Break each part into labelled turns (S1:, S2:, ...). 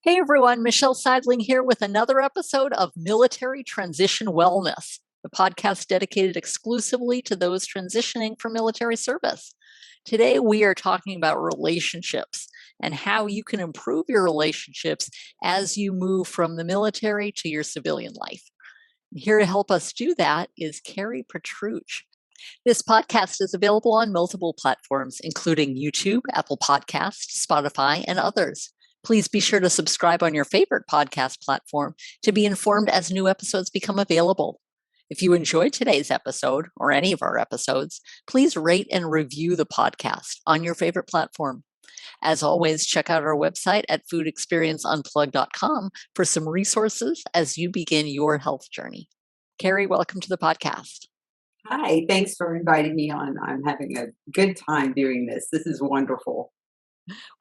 S1: Hey everyone, Michelle Seidling here with another episode of Military Transition Wellness, the podcast dedicated exclusively to those transitioning from military service. Today we are talking about relationships and how you can improve your relationships as you move from the military to your civilian life. Here to help us do that is Kari Petruch. This podcast is available on multiple platforms, including YouTube, Apple Podcasts, Spotify, and others. Please be sure to subscribe on your favorite podcast platform to be informed as new episodes become available. If you enjoyed today's episode or any of our episodes, please rate and review the podcast on your favorite platform. As always, check out our website at foodexperienceunplugged.com for some resources as you begin your health journey. Kari, welcome to the podcast.
S2: Hi, thanks for inviting me on. I'm having a good time doing this. This is wonderful.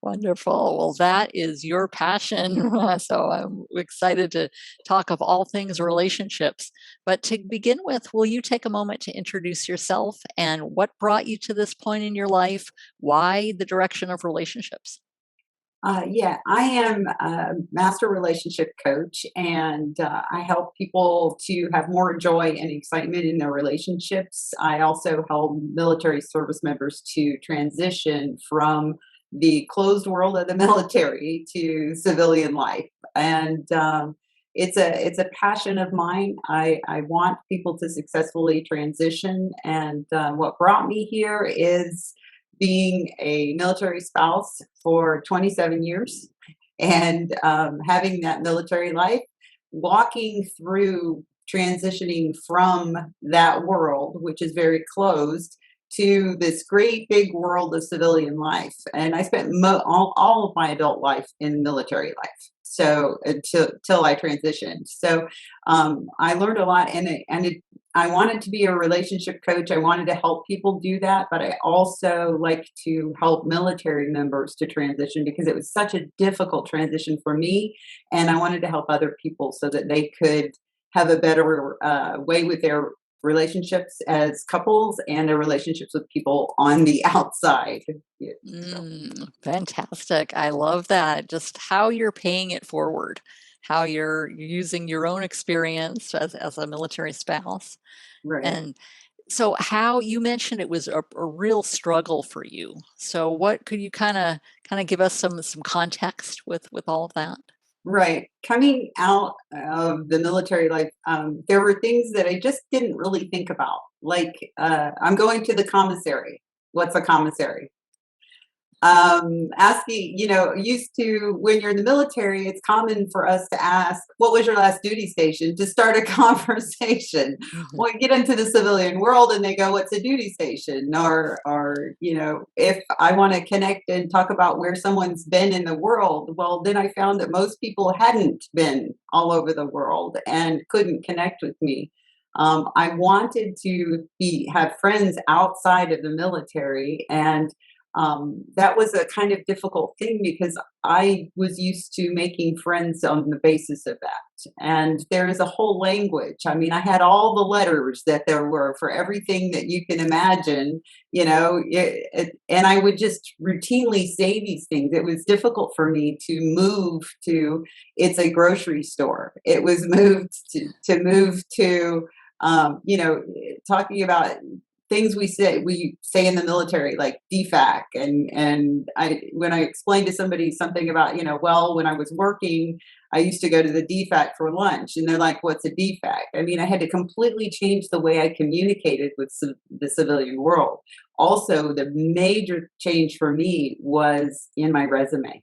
S1: Wonderful. Well, that is your passion. So I'm excited to talk of all things relationships. But to begin with, will you take a moment to introduce yourself and what brought you to this point in your life? Why the direction of relationships?
S2: I am a master relationship coach, and I help people to have more joy and excitement in their relationships. I also help military service members to transition from the closed world of the military to civilian life, and it's a passion of mine. I want people to successfully transition, and what brought me here is being a military spouse for 27 years and having that military life, walking through transitioning from that world, which is very closed, to this great big world of civilian life. And I spent all of my adult life in military life. So until I transitioned, I learned a lot, I wanted to be a relationship coach. I wanted to help people do that, but I also like to help military members to transition because it was such a difficult transition for me. And I wanted to help other people so that they could have a better way with their relationships as couples and their relationships with people on the outside. Yeah, so.
S1: Fantastic. I love that. Just how you're paying it forward, how you're using your own experience as a military spouse.
S2: Right.
S1: And so how you mentioned it was a real struggle for you. So what could you kind of give us some context with all of that?
S2: Right. Coming out of the military life, there were things that I just didn't really think about. Like, I'm going to the commissary. What's a commissary? Asking, used to, when you're in the military, it's common for us to ask, what was your last duty station, to start a conversation.
S1: Mhm.
S2: Well, you get into the civilian world and they go, what's a duty station? If I want to connect and talk about where someone's been in the world, well, then I found that most people hadn't been all over the world and couldn't connect with me. I wanted to have friends outside of the military, and that was a kind of difficult thing because I was used to making friends on the basis of that. And there is a whole language. I mean, I had all the letters that there were for everything that you can imagine, and I would just routinely say these things. It was difficult for me to move to, it's a grocery store. It was moved to move to, talking about things we say in the military, like DFAC. And I when I explained to somebody something about, well, when I was working, I used to go to the DFAC for lunch, and they're like, what's a DFAC? I mean, I had to completely change the way I communicated with the civilian world. Also, the major change for me was in my resume,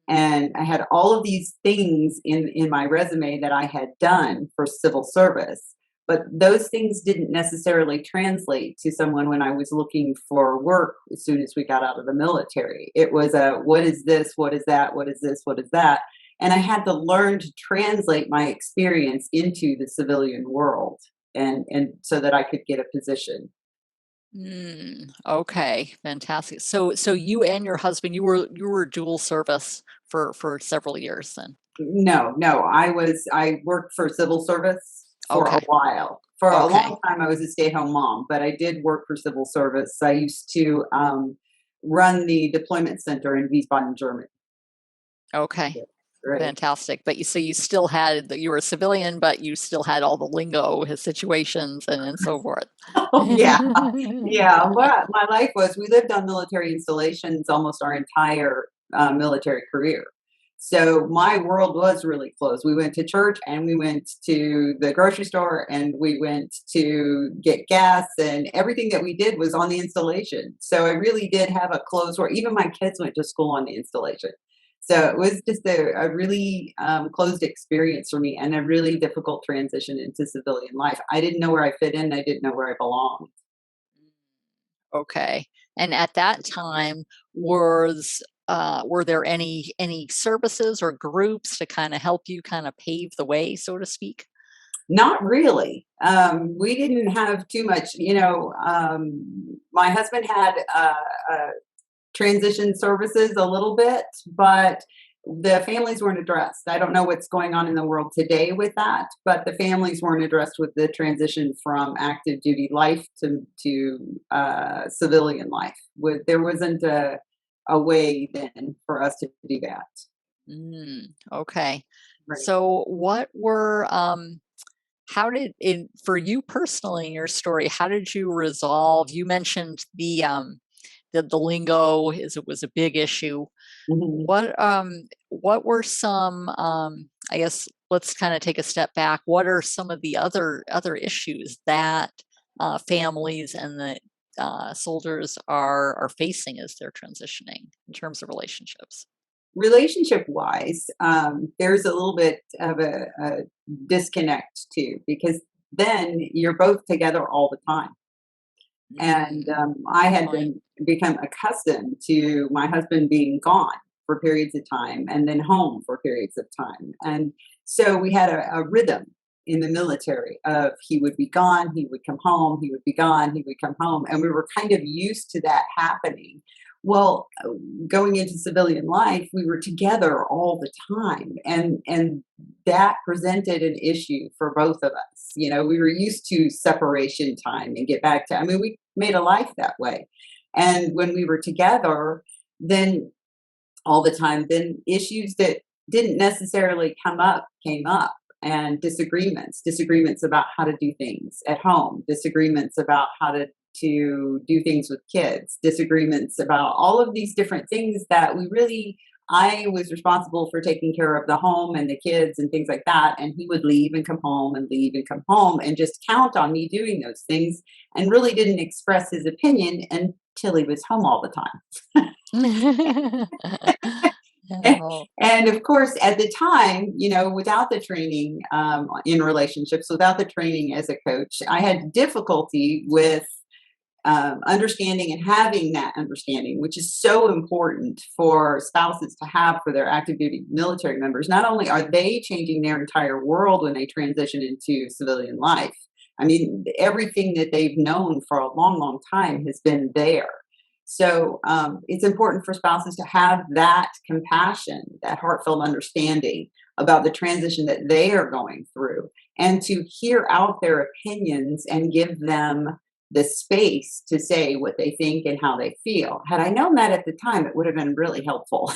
S2: and I had all of these things in my resume that I had done for civil service, but those things didn't necessarily translate to someone when I was looking for work as soon as we got out of the military. It was what is this, what is that, what is this, what is that, and I had to learn to translate my experience into the civilian world, and so that I could get a position.
S1: Okay, fantastic. So you and your husband, you were dual service for several years then.
S2: No, no, I worked for civil service for a
S1: Okay.
S2: while. For a long
S1: Okay.
S2: time, I was a stay-at-home mom, but I did work for civil service. I used to run the deployment center in Wiesbaden, Germany.
S1: Okay.
S2: Right.
S1: Fantastic. But you still had you were a civilian, but you still had all the lingo, his situations, and so forth.
S2: Oh, yeah. Yeah. Well, my life was we lived on military installations almost our entire military career. So my world was really closed. We went to church and we went to the grocery store and we went to get gas, and everything that we did was on the installation. So I really did have a closed world. Even my kids went to school on the installation. So it was just a really closed experience for me and a really difficult transition into civilian life. I didn't know where I fit in. I didn't know where I belonged.
S1: Okay. And at that time, was were there any services or groups to kind of help you kind of pave the way, so to speak?
S2: Not really. We didn't have too much. My husband had transition services a little bit, but the families weren't addressed. I don't know what's going on in the world today with that, but the families weren't addressed with the transition from active duty life to civilian life. There wasn't a way then for us to do that.
S1: Okay.
S2: Right.
S1: So what were how did in for you personally in your story, how did you resolve? You mentioned the lingo is it was a big issue.
S2: Mhm.
S1: What were some I guess let's kind of take a step back. What are some of the other issues that families and the soldiers are facing as they're transitioning in terms of relationships?
S2: Relationship wise, there's a little bit of a disconnect too, because then you're both together all the time. And I
S1: Good
S2: had
S1: point.
S2: become accustomed to my husband being gone for periods of time and then home for periods of time. And so we had a rhythm in the military of he would be gone, he would come home, he would be gone, he would come home. And we were kind of used to that happening. Well, going into civilian life, we were together all the time. And that presented an issue for both of us. We were used to separation time and get back to, I mean, we made a life that way. And when we were together, then all the time, then issues that didn't necessarily come up came up, and disagreements about how to do things at home, disagreements about how to do things with kids, disagreements about all of these different things that we really I was responsible for taking care of the home and the kids and things like that. And he would leave and come home and leave and come home and just count on me doing those things and really didn't express his opinion until he was home all the time.
S1: Oh,
S2: And of course, at the time, without the training in relationships, without the training as a coach, I had difficulty with understanding and having that understanding, which is so important for spouses to have for their active duty military members. Not only are they changing their entire world when they transition into civilian life, I mean, everything that they've known for a long, long time has been there. So it's important for spouses to have that compassion, that heartfelt understanding about the transition that they are going through, and to hear out their opinions and give them the space to say what they think and how they feel. Had I known that at the time, it would have been really helpful.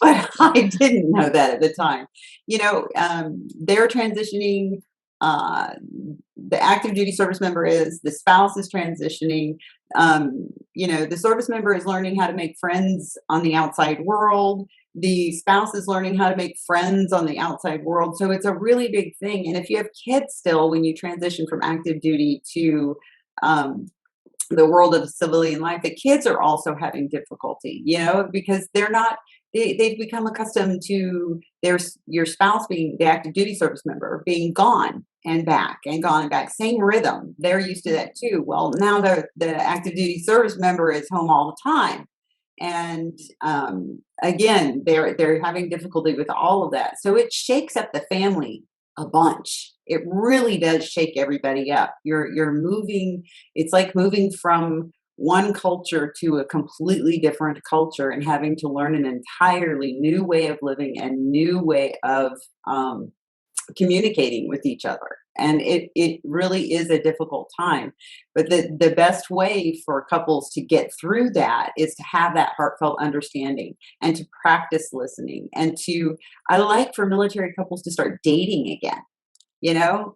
S2: But I didn't know that at the time. They're transitioning. Uh, the active duty service member is, the spouse is transitioning. The service member is learning how to make friends on the outside world. The spouse is learning how to make friends on the outside world. So it's a really big thing. And if you have kids still, when you transition from active duty to um, the world of civilian life, the kids are also having difficulty, because they've become accustomed to your spouse being the active duty service member being gone and back and gone and back, same rhythm. They're used to that too. Well, now the active duty service member is home all the time. And again, they're having difficulty with all of that. So it shakes up the family a bunch. It really does shake everybody up. You're moving. It's like moving from one culture to a completely different culture and having to learn an entirely new way of living and new way of communicating with each other. And it really is a difficult time. But the best way for couples to get through that is to have that heartfelt understanding and to practice listening. And I like for military couples to start dating again,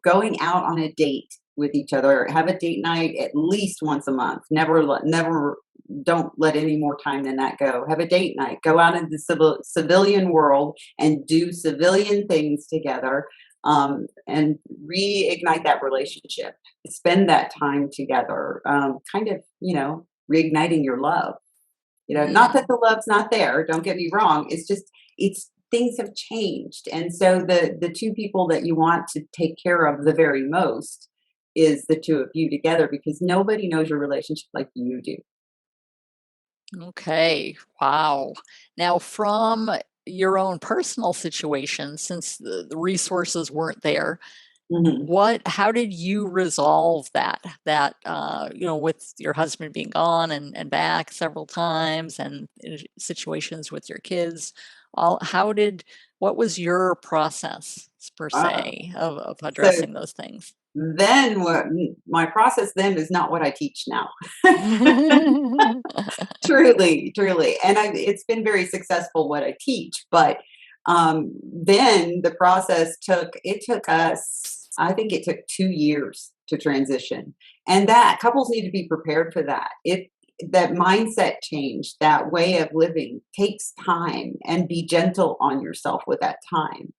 S2: going out on a date with each other, have a date night at least once a month. Never, don't let any more time than that go. Have a date night, go out into the civilian world and do civilian things together, and reignite that relationship. Spend that time together, kind of, reigniting your love. Not that
S1: Mm.
S2: the love's not there. Don't get me wrong. It's just it's things have changed, and so the two people that you want to take care of the very most is the two of you together, because nobody knows your relationship like you do.
S1: Okay. Wow. Now, from your own personal situation, since the resources weren't there,
S2: Mhm.
S1: how did you resolve with your husband being gone and back several times, and in situations with your kids? All how did What was your process per
S2: Uh,
S1: se of
S2: so
S1: addressing those things?
S2: then my process then is not what I teach now. Truly, truly. And it's been very successful what I teach, but then the process took us, I think it took 2 years to transition. And that couples need to be prepared for that. That mindset change, that way of living takes time, and be gentle on yourself with that time.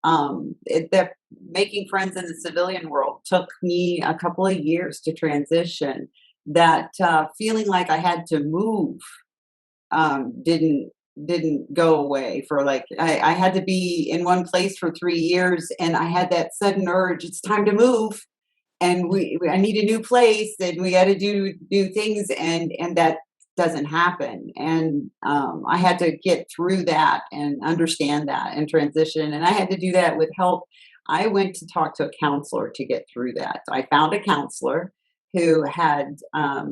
S2: That making friends in the civilian world took me a couple of years to transition. That feeling like I had to move, didn't go away. For like, I had to be in one place for 3 years, and I had that sudden urge, it's time to move, and I need a new place, and we got to do new things, and that doesn't happen. And I had to get through that and understand that and transition, and I had to do that with help. I went to talk to a counselor to get through that. I found a counselor who had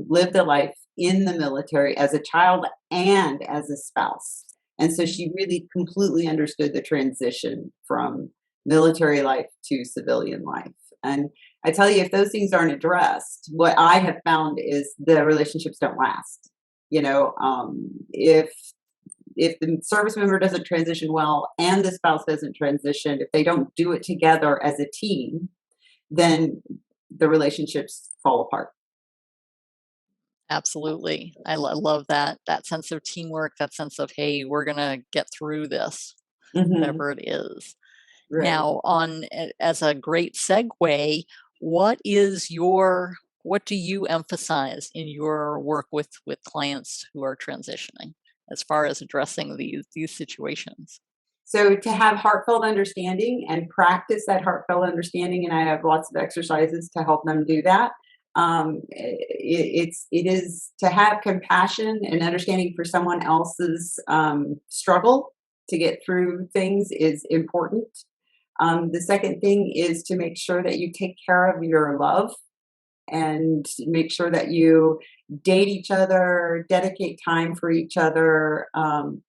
S2: lived a life in the military as a child and as a spouse, and so she really completely understood the transition from military life to civilian life. And I tell you, if those things aren't addressed, what I have found is the relationships don't last. If the service member doesn't transition well and the spouse doesn't transition, if they don't do it together as a team, then the relationships fall apart.
S1: Absolutely. Love that sense of teamwork, that sense of, hey, we're gonna get through this,
S2: Hmm.
S1: whatever it is.
S2: Right.
S1: Now, as a great segue, what do you emphasize in your work with clients who are transitioning, as far as addressing these situations?
S2: So to have heartfelt understanding and practice that heartfelt understanding, and I have lots of exercises to help them do that. It is to have compassion and understanding for someone else's struggle to get through things is important. The second thing is to make sure that you take care of your love, and make sure that you date each other, dedicate time for each other. And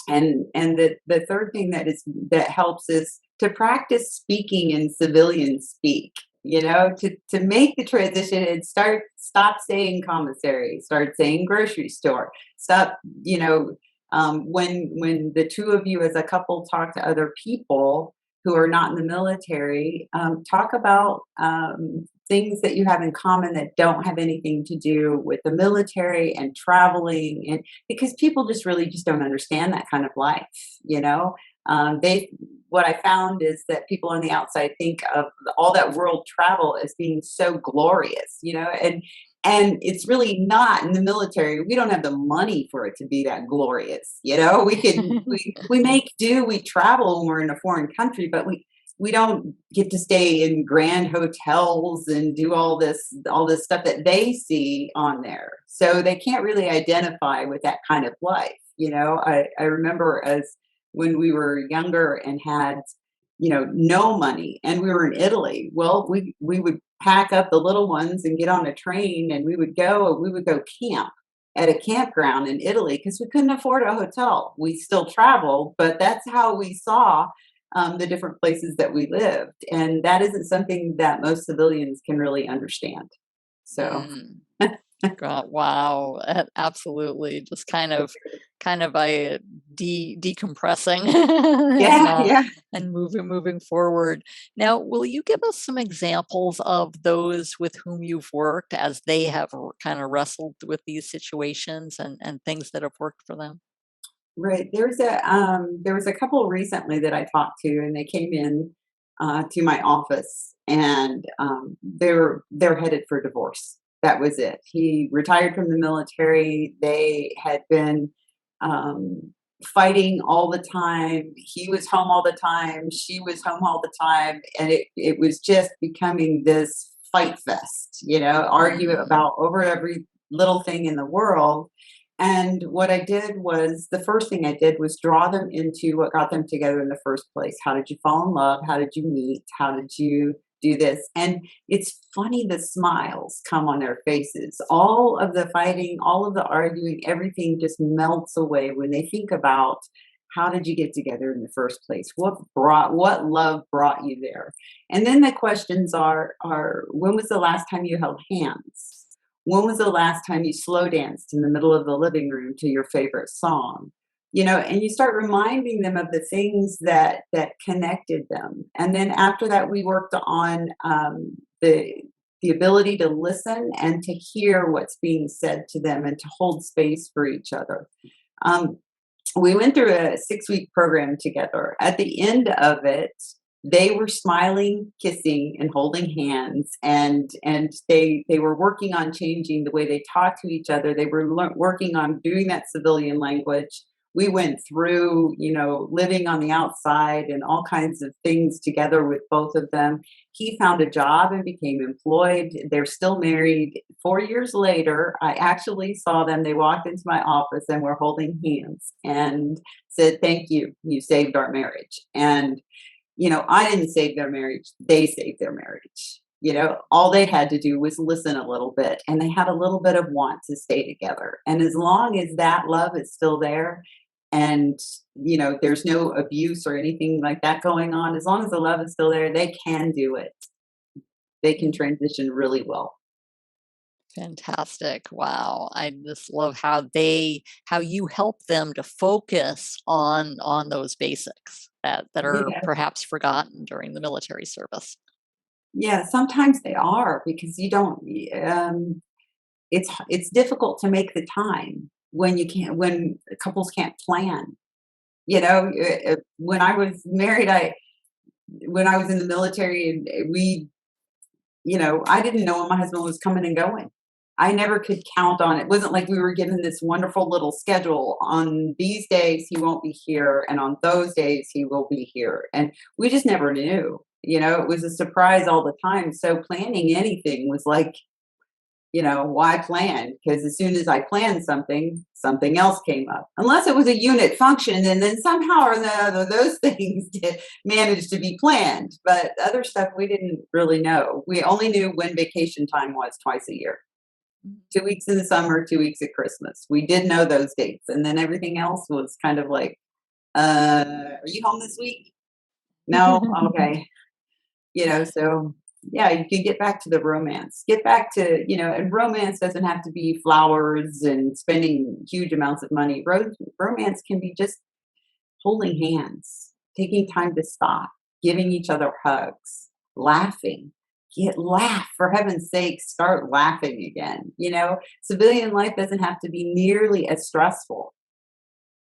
S2: the third thing that helps is to practice speaking in civilian speak. To make the transition and stop saying commissary, start saying grocery store, stop. When the two of you as a couple talk to other people who are not in the military, talk about things that you have in common that don't have anything to do with the military and traveling, and because people just don't understand that kind of life. They What I found is that people on the outside think of all that world travel as being so glorious, and it's really not. In the military, we don't have the money for it to be that glorious. We make do, we travel when we're in a foreign country, but we don't get to stay in grand hotels and do all this stuff that they see on there. So they can't really identify with that kind of life. I remember as when we were younger and had, no money, and we were in Italy. Well, we would pack up the little ones and get on a train, and we would go camp at a campground in Italy because we couldn't afford a hotel. We still traveled, but that's how we saw the different places that we lived. And that isn't something that most civilians can really understand. So,
S1: Mm. God, wow, absolutely. Just kind of by decompressing
S2: yeah, yeah.
S1: and moving forward. Now, will you give us some examples of those with whom you've worked as they have kind of wrestled with these situations and things that have worked for them?
S2: Right. There was a couple recently that I talked to, and they came in to my office, and they're headed for divorce. That was it. He retired from the military. They had been fighting all the time. He was home all the time. She was home all the time, and it was just becoming this fight fest. Argue
S1: Mm.
S2: about over every little thing in the world. And what I did was the first thing I did was draw them into what got them together in the first place. How did you fall in love? How did you meet? How did you do this? And it's funny the smiles come on their faces. All of the fighting, all of the arguing, everything just melts away when they think about how did you get together in the first place? What love brought you there? And then the questions are when was the last time you held hands? When was the last time you slow danced in the middle of the living room to your favorite song? And you start reminding them of the things that connected them. And then after that, we worked on the ability to listen and to hear what's being said to them and to hold space for each other. Um, we went through a 6-week program together. At the end of it, they were smiling, kissing, and holding hands, and they were working on changing the way they talk to each other. They were working on doing that civilian language. We went through, living on the outside and all kinds of things together with both of them. He found a job and became employed. They're still married. 4 years later, I actually saw them. They walked into my office and were holding hands and said, "Thank you. You saved our marriage." And I didn't save their marriage. They saved their marriage. All they had to do was listen a little bit, and they had a little bit of want to stay together. And as long as that love is still there, and there's no abuse or anything like that going on, as long as the love is still there, they can do it. They can transition really well.
S1: Fantastic. Wow. I just love how you help them to focus on those basics that are
S2: Yeah.
S1: perhaps forgotten during the military service.
S2: Yeah, sometimes they are because you don't. It's difficult to make the time when couples can't plan. When I was married, I when I was in the military, and I didn't know when my husband was coming and going. I never could count on it. It wasn't like we were given this wonderful little schedule. On these days, he won't be here, and on those days, he will be here. And we just never knew. It was a surprise all the time. So planning anything was like, why plan? Because as soon as I planned something, something else came up. Unless it was a unit function, and then somehow or another, those things did manage to be planned. But other stuff we didn't really know. We only knew when vacation time was twice a year. 2 weeks in the summer, 2 weeks at Christmas. We did know those dates. And then everything else was kind of like, are you home this week? No? Okay. So yeah, you can get back to the romance. Get back to, and romance doesn't have to be flowers and spending huge amounts of money. Romance can be just holding hands, taking time to stop, giving each other hugs, laughing. Laugh, for heaven's sake, start laughing again. Civilian life doesn't have to be nearly as stressful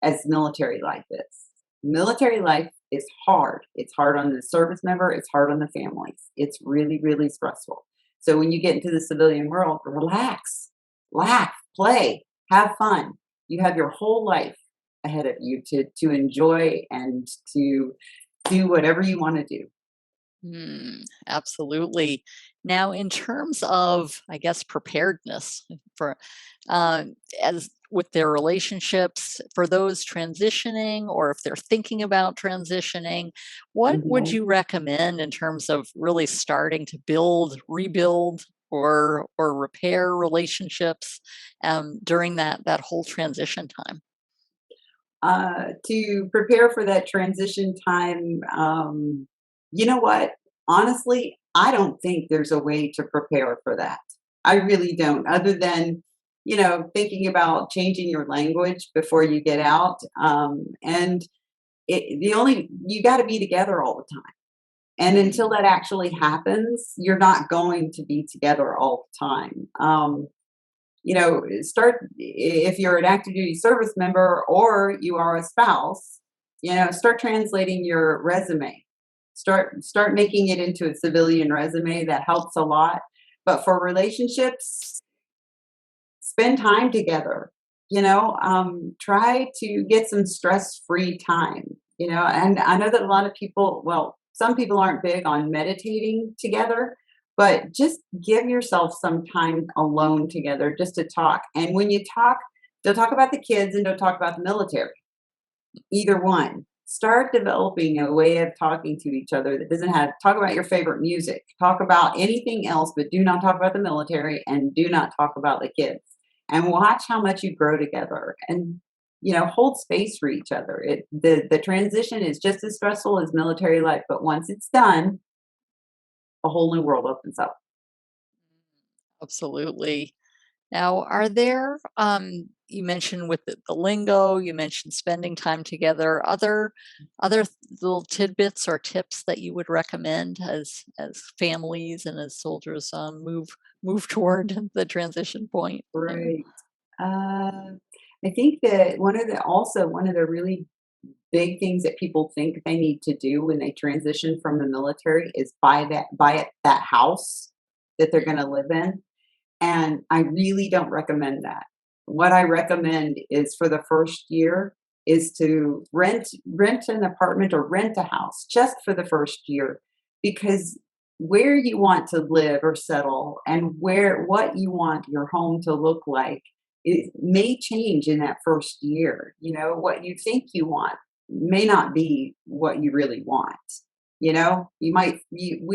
S2: as military life is. Military life is hard. It's hard on the service member, it's hard on the families. It's really, really stressful. So when you get into the civilian world, relax, laugh, play, have fun. You have your whole life ahead of you to enjoy and to do whatever you want to do.
S1: Absolutely. Now, in terms of, I guess, preparedness for uh, as with their relationships, for those transitioning, or if they're thinking about transitioning, what would
S2: Mhm.
S1: you recommend in terms of really starting to build, rebuild, or repair relationships during that whole transition time?
S2: To prepare for that transition time, you know what? Honestly, I don't think there's a way to prepare for that. I really don't, other than, thinking about changing your language before you get out. And you got to be together all the time. And until that actually happens, you're not going to be together all the time. Start if you're an active duty service member or you are a spouse, start translating your resume. Start making it into a civilian resume. That helps a lot. But for relationships, spend time together. Try to get some stress-free time. And I know that a lot of people, well, some people aren't big on meditating together, but just give yourself some time alone together just to talk. And when you talk, don't talk about the kids and don't talk about the military. Either one. Start developing a way of talking to each other that doesn't have talk about your favorite music. Talk about anything else, but do not talk about the military and do not talk about the kids. And watch how much you grow together. And hold space for each other. The transition is just as stressful as military life, but once it's done, a whole new world opens up.
S1: Absolutely. Now, are there, you mentioned with the lingo, you mentioned spending time together, other little tidbits or tips that you would recommend as families and as soldiers move toward the transition point there?
S2: Right. I think that one of the really big things that people think they need to do when they transition from the military is buy that house that they're going to live in. And I really don't recommend that. What I recommend is for the first year is to rent an apartment or rent a house just for the first year, because where you want to live or settle and what you want your home to look like, it may change in that first year. What you think you want may not be what you really want. We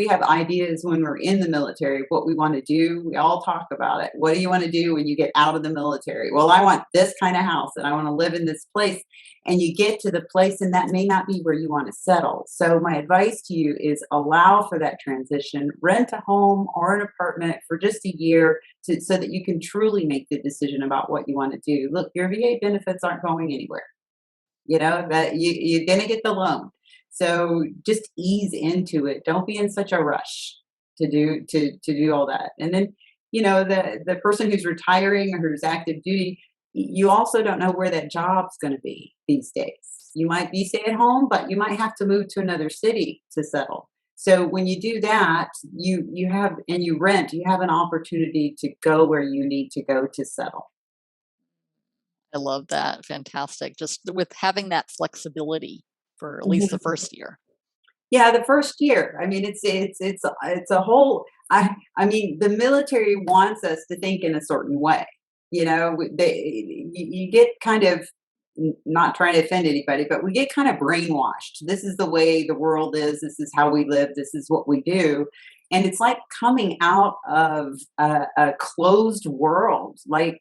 S2: have ideas when we're in the military of what we want to do. We all talk about it. What do you want to do when you get out of the military? Well, I want this kind of house and I want to live in this place. And you get to the place and that may not be where you want to settle. So my advice to you is allow for that transition, rent a home or an apartment for just a year so that you can truly make the decision about what you want to do. Look, your VA benefits aren't going anywhere. That you're going to get the loan. So just ease into it. Don't be in such a rush to do all that. And then, the person who's retiring or who's active duty, you also don't know where that job's going to be these days. You might be stay at home, but you might have to move to another city to settle. So when you do that, you have and you rent, you have an opportunity to go where you need to go to settle.
S1: I love that. Fantastic. Just with having that flexibility for at least the first year.
S2: Yeah, the first year. I mean, it's a whole. I mean, the military wants us to think in a certain way. You get kind of not trying to offend anybody, but we get kind of brainwashed. This is the way the world is. This is how we live. This is what we do. And it's like coming out of a closed world. Like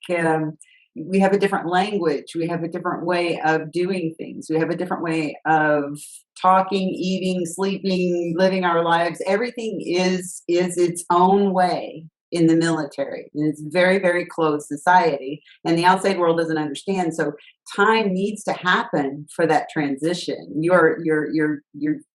S2: we have a different language. We have a different way of doing things. We have a different way of talking, eating, sleeping, living our lives. Everything is its own way in the military. And it's very, very closed society. And the outside world doesn't understand. So time needs to happen for that transition. You're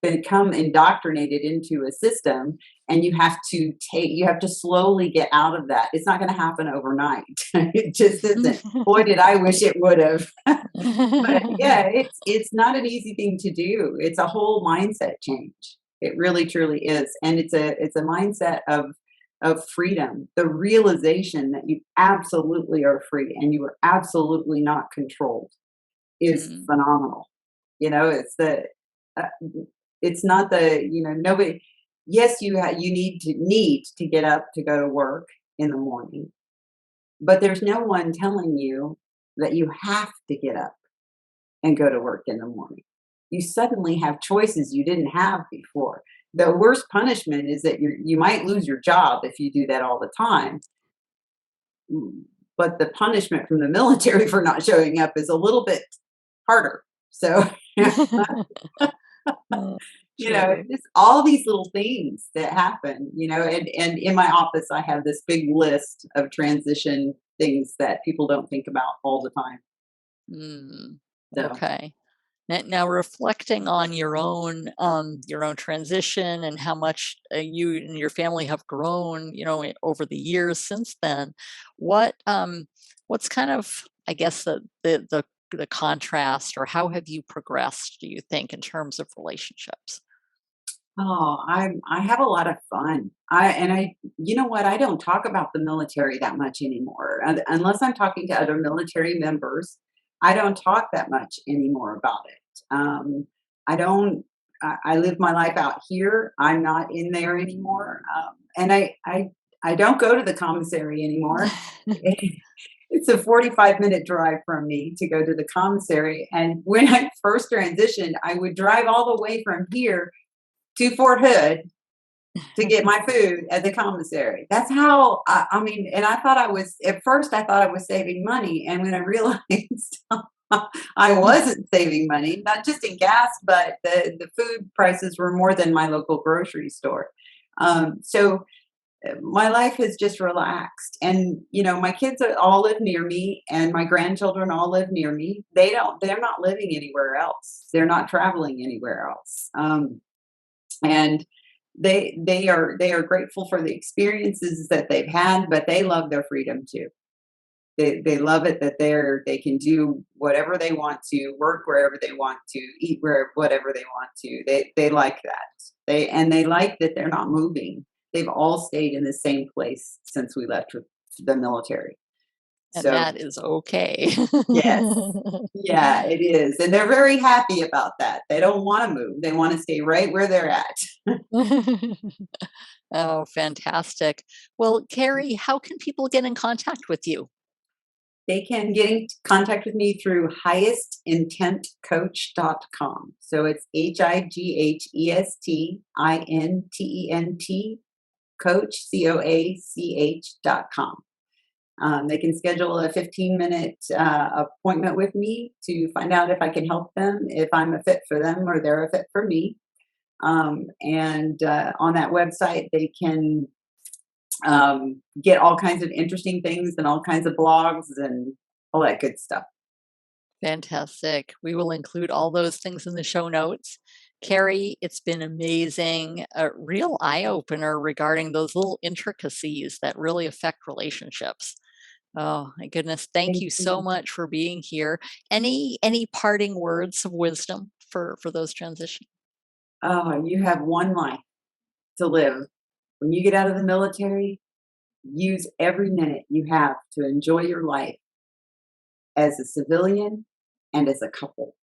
S2: become indoctrinated into a system, and you have to slowly get out of that. It's not going to happen overnight. It just isn't. Boy, did I wish it would have. But yeah, it's not an easy thing to do. It's a whole mindset change. It really truly is. And it's a mindset of freedom, the realization that you absolutely are free and you are absolutely not controlled is
S1: Mm,
S2: phenomenal. Uh, it's not nobody. Yes, you need to get up to go to work in the morning, but there's no one telling you that you have to get up and go to work in the morning. You suddenly have choices you didn't have before. The worst punishment is that you might lose your job if you do that all the time. But the punishment from the military for not showing up is a little bit harder. So,
S1: True.
S2: just all these little things that happen, and in my office, I have this big list of transition things that people don't think about all the time.
S1: Mm,
S2: So,
S1: okay. Now, reflecting on your own transition and how much you and your family have grown, over the years since then, what what's kind of, I guess, the contrast, or how have you progressed? Do you think in terms of relationships?
S2: oh, I have a lot of fun. You know what? I don't talk about the military that much anymore, unless I'm talking to other military members. I don't talk that much anymore about it. I don't. I live my life out here. I'm not in there anymore, and I don't go to the commissary anymore. It's a 45-minute drive from me to go to the commissary. And when I first transitioned, I would drive all the way from here to Fort Hood to get my food at the commissary. That's how I mean, and I thought I was at first I thought I was saving money, and when I realized I wasn't saving money, not just in gas, but the food prices were more than my local grocery store. So my life has just relaxed, and my kids all live near me, and my grandchildren all live near me. They're not living anywhere else. They're not traveling anywhere else. And they are grateful for the experiences that they've had, but they love their freedom too. They love it that they can do whatever they want to, work wherever they want to, eat whatever they want to. They like that. They like that they're not moving. They've all stayed in the same place since we left the military.
S1: And
S2: So
S1: that is okay.
S2: yes, yeah, it is, and they're very happy about that. They don't want to move. They want to stay right where they're at.
S1: Oh, fantastic. Well, Carrie, how can people get in contact with you?
S2: They can get in contact with me through highestintentcoach.com. So it's HIGHESTINTENT coach, COACH.com. They can schedule a 15-minute appointment with me to find out if I can help them, if I'm a fit for them or they're a fit for me. And on that website, they can get all kinds of interesting things and all kinds of blogs and all that good stuff.
S1: Fantastic. We will include all those things in the show notes. Carrie, it's been amazing, a real eye opener regarding those little intricacies that really affect relationships. Oh my goodness. Thank
S2: Thank
S1: you so
S2: you.
S1: much for being here. Any parting words of wisdom for those transitions?
S2: Oh, you have one life to live. When you get out of the military, use every minute you have to enjoy your life as a civilian and as a couple.